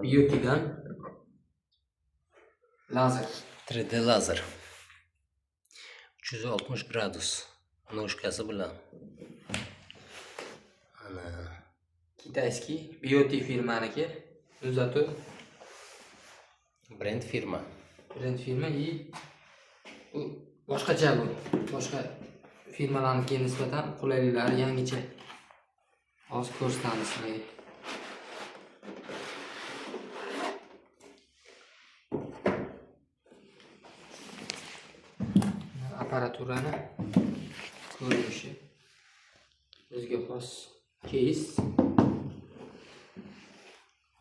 Beauty'dan lazer. 3D lazer 360 gradus no'shkasi bilan. Ana Kitayskiy Beauty firmaniki. Uzatuv brend firma. brend firma и bu boshqacha bu. Boshqa firmalarnikiga nisbatan qulayliklari yangicha. Hozir ko'rsatamiz sizlarga. Apparaturani ko'rinishi bizga xos keys.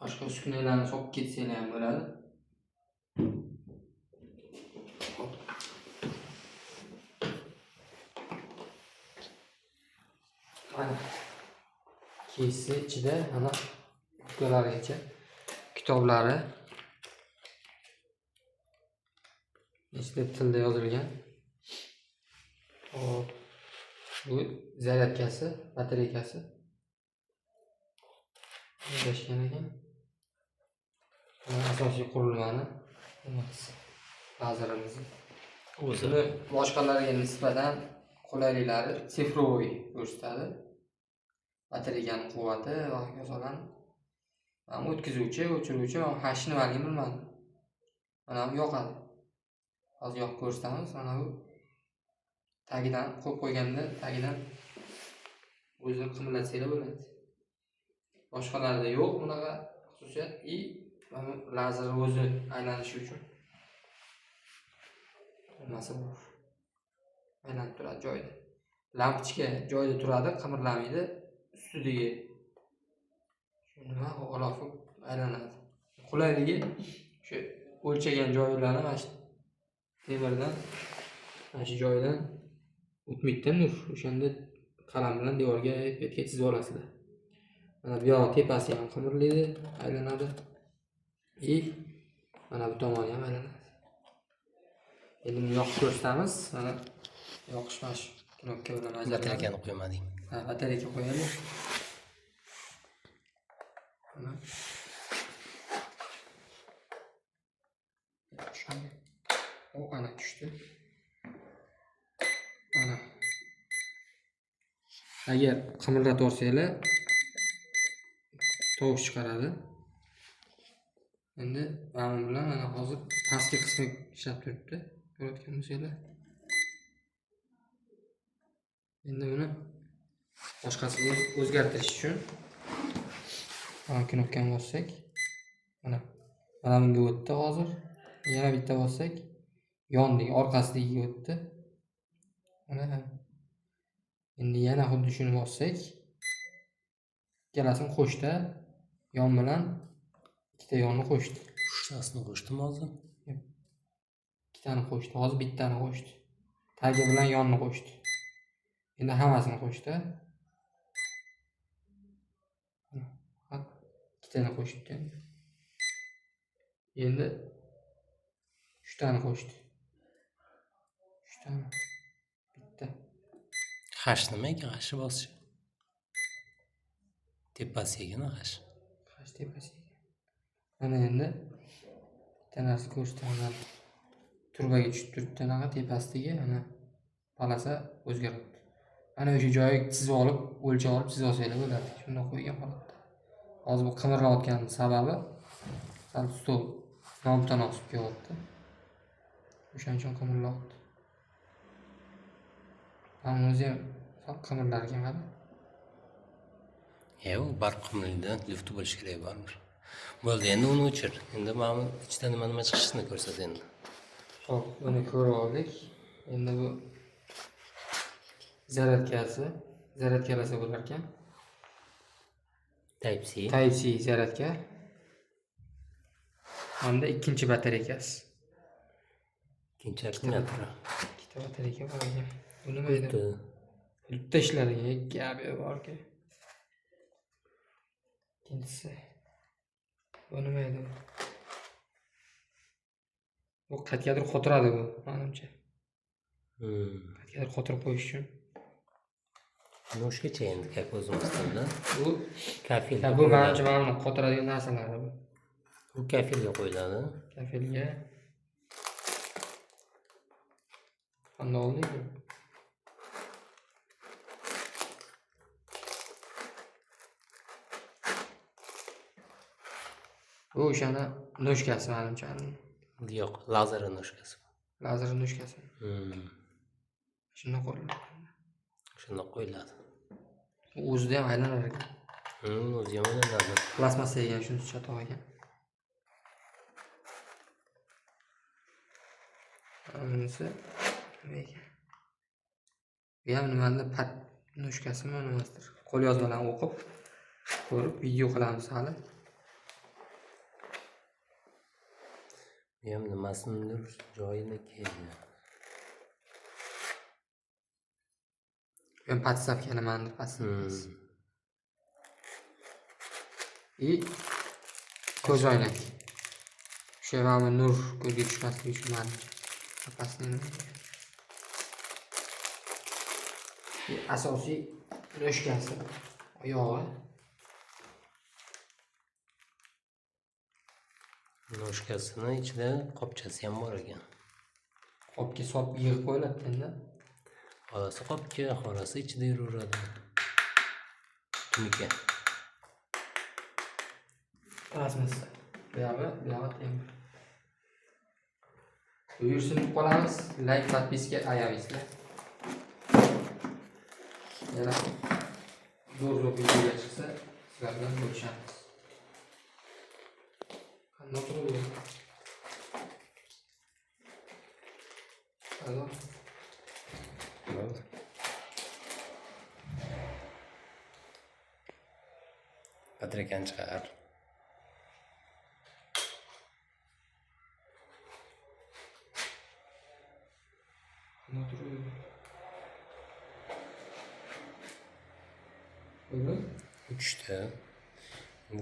Boshqa uskunalarni solib ketsanglar ham bo'ladi. Mana keysni ichida ana kukalargacha kitoblari nechta tilda yozilgan. Hop. Bu zaryadkasi, batareykasi. Joylashgan ekan. Asosiy qurilmani lazerimiz. O'zini boshqalarga nisbatan qulayliklari sifroviy ko'rsatadi. Batareykaning quvvati va hokazolar. Mana o'tkazuvchi, o'chiruvchi, mana hash nimaligini bilmadim. Mana bu yoqadi. Hozir yoqib ko'rsatamiz. Mana bu tagidan qo'yib qo'yganda tagidan o'zini qimirlatsanglar bo'ladi. Boshqalarda yo'q bunaqa xususiyat. Mana lazer o'zi aylanishi uchun nimasi bor. Aylanib turadi joyida. Lampochka joyida turadi, qimirlamaydi. Ustidagi nima g'ilofi aylanadi. Qulayligi shu o'lchagan joylarni mana shu temirdan mana shu joydan o'tmaydi nur. O'shanda qalam bilan devorga betga chizib olasizlar. Mana bu yoq tepasi ham qimirlaydi, aylanadi. Mana bu tomoni ham aylanadi. Endi buni yoqib ko'rsatamiz. Mana yoqish mana shu knopka bilan Batareykani qo'ymading. Ha, batareyka qo'yamiz. Mana ana tushdi. Mana agar qimirlatib olsanglar tovush chiqaradi. Endi mana bilan mana hozir pastki qismi ishlab turibdi. Ko'rayotgan bo'lsanglar. Endi buni boshqasiga o'zgartirish uchun mana knopkani bossak, mana bunga o'tdi hozir. Yana bitta bossak, yondagi orqasiga o'tdi. Mana endi yana xuddi shuni bossak, ikkalasini qo'shdi. Yon bilan ikkita yonni qo'shdi. Uchtasini qo'shdim hozir. Ikkitani qo'shdi. Hozir bittani qo'shdi. Tagi bilan yonni qo'shdi. Endi hammasini qo'shdi. Ikkitani qo'shdi. Endi 3 tani qo'shdi. 3 tani. Bitta. Hash nima ekan? Hashni bosish. Tepasigina hash. Hash tepasiga. Mana endi bitta narsa ko'rsataman. Turbaga tushib turibdi, anaqa tepasidagi ana palasa o'zgaradi. Ana o'sha joyiga chizib olib, o'lchab olib chizib olsanglar bo'ladi. Shunda qo'ygan holatda. Hozir bu qimirlayotgan sababi sal stol nomutanosib kelyapti. O'shaning uchun qimirlayapti. Mana o'zi ham qimirlar ekan qara. U barq qimirlaydigan lifti bo'lishi kerak baribir. Bo'ldi, endi uni o'chir. Endi mana ichdan nima chiqishini ko'rsat endi. Xo'p, buni ko'rib oldik. Endi bu zaryadkasi, zaryadkalasa bo'lar ekan. Type C zaryadka. Hamda ikkinchi batareykasi. Ikkinchi akkumulyator. Ikkita batareyka bor ekan. Bu nima edi? Bitta ishlariga gapi bor-ku. Ikkinchisi. Bu nima edi? Bu qayergadir qotiradi bu, menimcha. Qayergadir qotirib qo'yish uchun. No'shgacha endi, как o'zimizda. Bu kafil. Bu menimcha mana qotiradigan narsalar bu. Bu kafilga qo'yiladi. Kafilga. Qanday oldik? Bu o'shani no'shkasi menimcha. Yo'q, lazer no'shkasi. Lazer no'shkasi. Shunday qo'yiladi. Shundoq qo'yiladi. O'zida ham aylanar ekan. O'zi ham aylanadi. Plasmassa ekan, shuni chatoq ekan. Bunisi nima ekan? Bu ham nimadir pat no'shkasimi nimasidir. Qo'lyozmalarni o'qib, ko'rib video qilamiz hali. Bu ham nimasidir joyiniki. Bu ham podstavka nimadir podstavkasi. И ko'zoynak. O'sha mana nur ko'zga tushmasligi uchun menimcha. Pastini. Asosiy no'shkasi. Oyog'i. No'shkasini ichida qopchasi ham bor ekan. Qopga solib yig'ib qo'yiladi-da. Xolasi qopga, xolasi ichida yuraveradi. Kimiki? Plasmassa. Buyog'i temir. Buyursin qolamiz. Like, podpiska ayaysizlar. Yana zo'r videoga chiqsa, sizlar bilan bo'lishamiz. Qanday turadi? Alo. Batareyani chiqar. Qanday turadi? Buyurun. 3ta.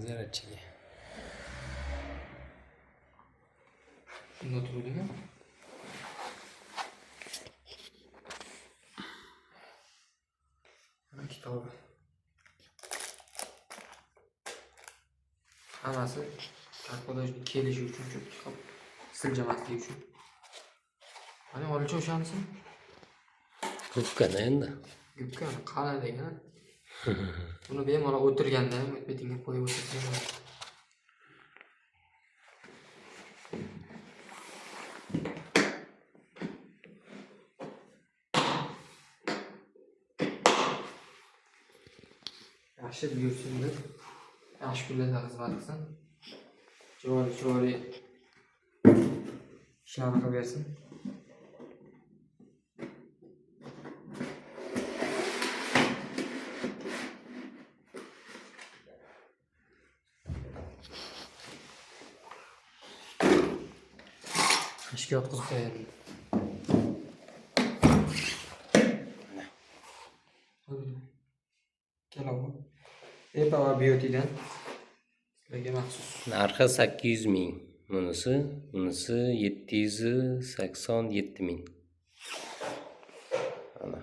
Zaratchiga. Shunda turadimi? Mana kitobi. Hammasi tarqoda kelishi uchun cho'p siljamaslik uchun. Mana olicha o'shanisi. Ko'pkana endi. Gubka qalin ekan. Buni bemalol o'tirganda ham betingga qo'yib o'tirsan. Yaxshi buyursin deb, yaxshi kunlarda xizmat qilsin. Chiroyli ishlarni qilib bersin. Ishga yotqizib qo'yaylik. Keladi. Epa va biotidan sizlarga maxsus. Narxi 800 ming. Bunisi 787 ming. Ana.